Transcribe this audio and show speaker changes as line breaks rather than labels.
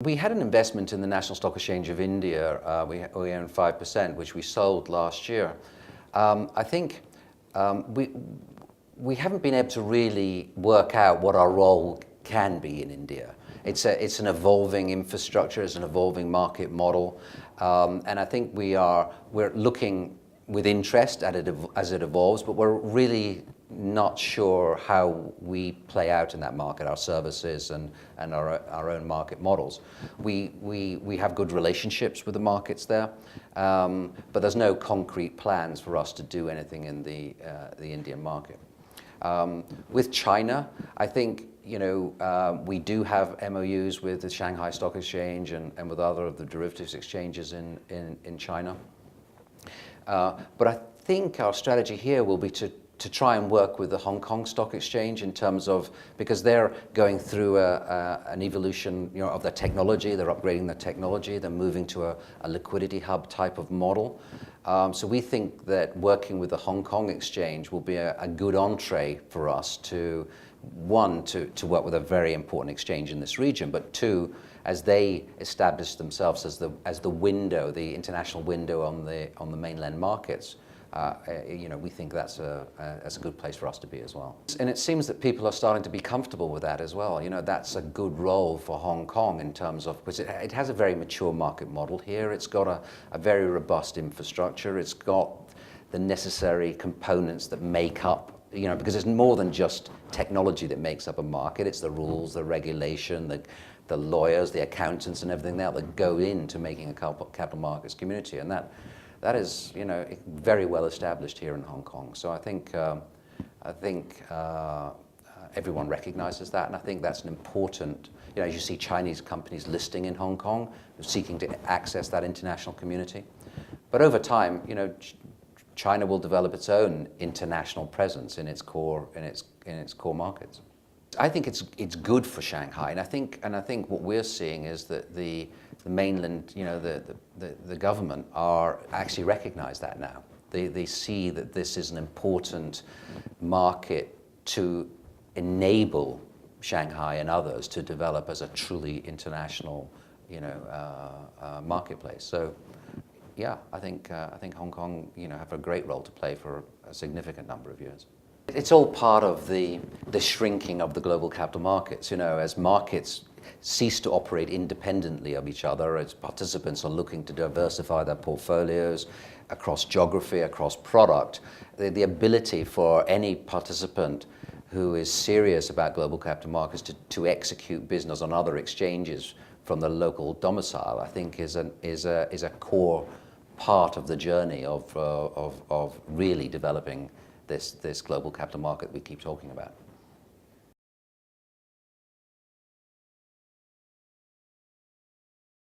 We had an investment in the National Stock Exchange of India. We own 5%, which we sold last year. I think we haven't been able to really work out what our role can be in India. It's an evolving infrastructure, it's an evolving market model, and I think we're looking with interest at it as it evolves, but we're really not sure how we play out in that market, our services and our own market models. We have good relationships with the markets there, but there's no concrete plans for us to do anything in the Indian market. With China, I think we do have MOUs with the Shanghai Stock Exchange and with other of the derivatives exchanges in China. But I think our strategy here will be to try and work with the Hong Kong Stock Exchange in terms of, because they're going through an evolution of their technology, they're upgrading their technology, they're moving to a liquidity hub type of model. So we think that working with the Hong Kong Exchange will be a good entree for us to, one, to work with a very important exchange in this region, but two, as they establish themselves as the window, the international window on the mainland markets, we think that's a good place for us to be as well. And it seems that people are starting to be comfortable with that as well. That's a good role for Hong Kong in terms of, because it has a very mature market model here. It's got a very robust infrastructure. It's got the necessary components that make up, because it's more than just technology that makes up a market. It's the rules, the regulation, the lawyers, the accountants, and everything that go into making a capital markets community, and that is, very well established here in Hong Kong. So I think everyone recognizes that, and I think that's an important. As you see Chinese companies listing in Hong Kong, seeking to access that international community, but over time, China will develop its own international presence in its core markets. I think it's good for Shanghai, and I think what we're seeing is that the mainland, the government are actually recognize that now. They see that this is an important market to enable Shanghai and others to develop as a truly international, marketplace. So, yeah, I think Hong Kong, have a great role to play for a significant number of years. It's all part of the shrinking of the global capital markets. As markets cease to operate independently of each other, as participants are looking to diversify their portfolios across geography, across product, the ability for any participant who is serious about global capital markets to execute business on other exchanges from the local domicile, I think is a core part of the journey of really developing this global capital market we keep talking about.